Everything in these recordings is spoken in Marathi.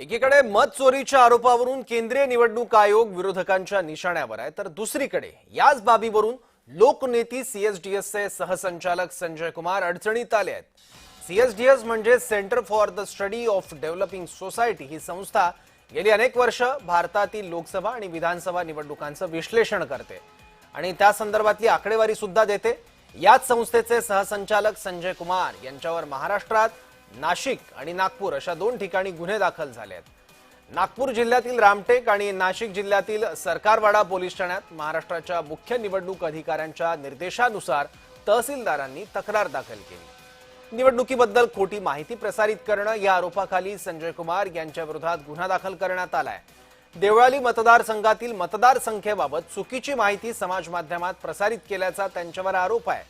एकीकडे मत चोरीच्या आरोपावरून केंद्रीय निवडणूक आयोग विरोधकांच्या निशाण्यावर आहे, तर दुसरीकडे याच बाबीवरून लोकनेती सीएसडीएसचे सहसंचालक संजय कुमार अडचणीत आले आहेत. सीएसडीएस म्हणजे centre for the study of developing society ही संस्था गेली अनेक वर्ष भारतातील लोकसभा आणि विधानसभा निवडणुकांचं विश्लेषण करते आणि त्या संदर्भातली आकडेवारी सुद्धा देते. याच संस्थेचे सहसंचालक संजय कुमार यांच्यावर महाराष्ट्रात नाशिक आणि नागपूर अशा दोन ठिकाणी गुन्हे दाखल झाले आहेत. नागपूर जिल्ह्यातील रामटेक आणि नाशिक जिल्ह्यातील सरकारवाडा पोलीस ठाण्यात महाराष्ट्राच्या मुख्य निवडणूक अधिकाऱ्यांच्या निर्देशानुसार तहसीलदारांनी तक्रार दाखल केली. निवडणुकीबद्दल खोटी माहिती प्रसारित करणं या आरोपाखाली संजय कुमार यांच्या विरोधात गुन्हा दाखल करण्यात आलाय. देवळाली मतदारसंघातील मतदार संख्येबाबत चुकीची माहिती समाज माध्यमात प्रसारित केल्याचा त्यांच्यावर आरोप आहे.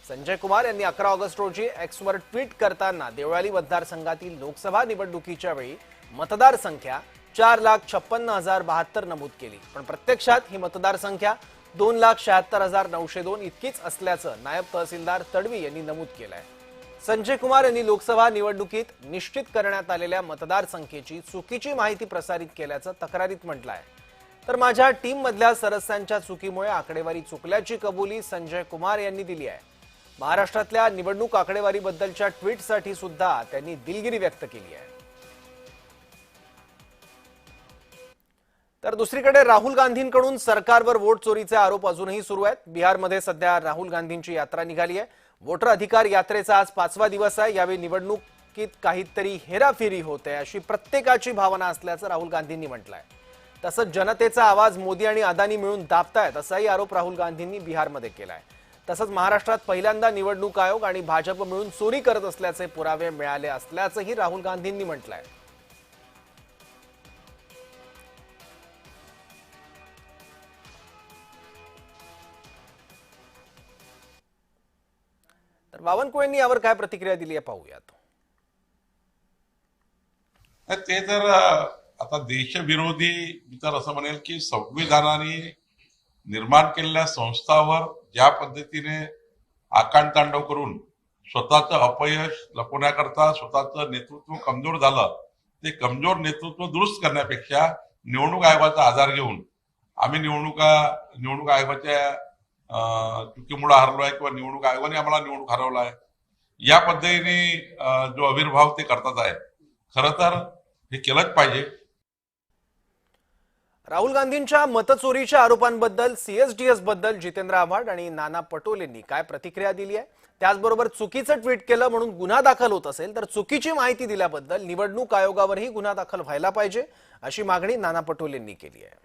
संजय कुमार यांनी 11 ऑगस्ट रोजी एक्सवर ट्विट करताना देवळाली मतदारसंघातील लोकसभा निवडणुकीच्या वेळी मतदार संख्या 4,56,072 नमूद केली, पण प्रत्यक्षात ही मतदार संख्या 2,76,902 इतकीच असल्याचं नायब तहसीलदार तडवी यांनी नमूद केलंय. संजय कुमार यांनी लोकसभा निवडणुकीत निश्चित करण्यात आलेल्या मतदार संख्येची चुकीची माहिती प्रसारित केल्याचं तक्रारीत म्हटलंय. तर माझ्या टीम मधल्या सदस्यांच्या चुकीमुळे आकडेवारी चुकल्याची कबुली संजय कुमार यांनी दिली आहे. महाराष्ट्रातल्या निवडणूक आकडेवारीबद्दलच्या ट्विटसाठी सुद्धा त्यांनी दिलगिरी व्यक्त केली आहे. तर दुसरीकडे राहुल गांधींकडून सरकारवर वोट चोरीचे आरोप अजूनही सुरू आहेत. बिहारमध्ये सध्या राहुल गांधींची यात्रा निघाली आहे. वोटर अधिकार यात्रेचा आज 5वा दिवस आहे. यावेळी निवडणुकीत काहीतरी हेराफेरी होते अशी प्रत्येकाची भावना असल्याचं राहुल गांधींनी म्हटलंय. तसंच जनतेचा आवाज मोदी आणि अदानी मिळून दाबतायत असाही आरोप राहुल गांधींनी बिहारमध्ये केलाय. तसंच महाराष्ट्रात पहिल्यांदा निवडणूक आयोग आणि भाजप मिळून चोरी करत असल्याचे पुरावे मिळाले असल्याचंही राहुल गांधींनी म्हटलंय. तर बावनकुळेंनी यावर काय प्रतिक्रिया दिली आहे पाहूयात. ते तर आता देशविरोधी मी तर असं म्हणेल की संविधानाने निर्माण केलेल्या संस्थावर ज्या पद्धतीने आकांडतांडव करून स्वतःचं अपयश लपवण्याकरता स्वतःचं नेतृत्व कमजोर झालं, ते कमजोर नेतृत्व दुरुस्त करण्यापेक्षा निवडणूक आयोगाचा आधार घेऊन आम्ही निवडणूक आयोगाच्या चुकीमुळे हरलो आहे किंवा निवडणूक आयोगाने आम्हाला निवडणूक हरवला आहे, या पद्धतीने जो आविर्भाव ते करतात आहे, खरं तर हे केलंच पाहिजे. राहुल गांधींच्या मतचोरीच्या आरोपांबद्दल सीएसडीएस बद्दल जितेंद्र आव्हाड आणि नाना पटोलेंनी काय प्रतिक्रिया दिली आहे. त्याचबरोबर चुकीचं ट्विट केलं म्हणून गुन्हा दाखल होत असेल तर चुकीची माहिती दिल्याबद्दल निवडणूक आयोगावरही गुन्हा दाखल व्हायला पाहिजे अशी मागणी नाना पटोलेंनी केली आहे.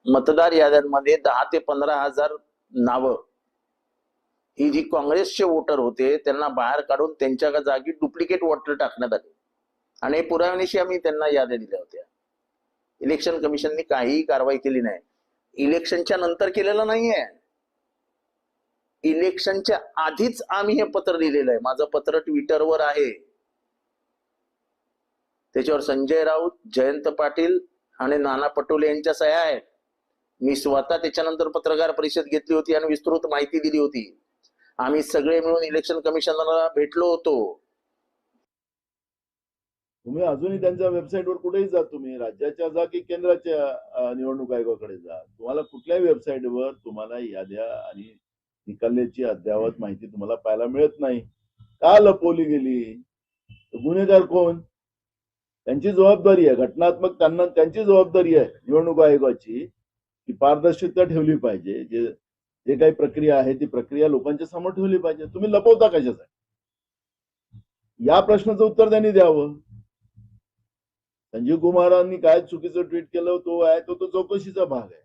मतदार याद्यांमध्ये 10 ते 15,000 नावं ही जी काँग्रेसचे वोटर होते त्यांना बाहेर काढून त्यांच्या जागी डुप्लिकेट वोटर टाकण्यात आले आणि पुराव्यानिशी आम्ही त्यांना याद्या दिल्या होत्या. इलेक्शन कमिशनने काहीही कारवाई केली नाही. इलेक्शनच्या नंतर केलेलं नाहीये, इलेक्शनच्या आधीच आम्ही हे पत्र दिलेलं आहे. माझं पत्र ट्विटरवर आहे. त्याच्यावर संजय राऊत, जयंत पाटील आणि नाना पटोले यांच्या सह्या आहेत. मी स्वतः त्याच्यानंतर पत्रकार परिषद घेतली होती आणि विस्तृत माहिती दिली होती. आम्ही सगळे मिळून इलेक्शन कमिशनरला भेटलो होतो. तुम्ही अजूनही त्यांच्या वेबसाईटवर कुठेही जा, तुम्ही राज्याच्या जा की केंद्राच्या निवडणूक आयोगाकडे जा, तुम्हाला कुठल्याही वेबसाईटवर तुम्हाला याद्या आणि निकालाची अद्ययावत माहिती तुम्हाला पाहायला मिळत नाही. का लपवली गेली? गुन्हेगार कोण? त्यांची जबाबदारी आहे, घटनात्मक त्यांना त्यांची जबाबदारी आहे निवडणूक आयोगाची की पारदर्शकता ठेवली पाहिजे. जे काही प्रक्रिया आहे ती प्रक्रिया लोकांच्या समोर ठेवली पाहिजे. तुम्ही लपवता कशासाठी? या प्रश्नाचं उत्तर त्यांनी द्यावं. संजीव कुमारांनी काय चुकीचं ट्विट केलं तो चौकशीचा भाग आहे.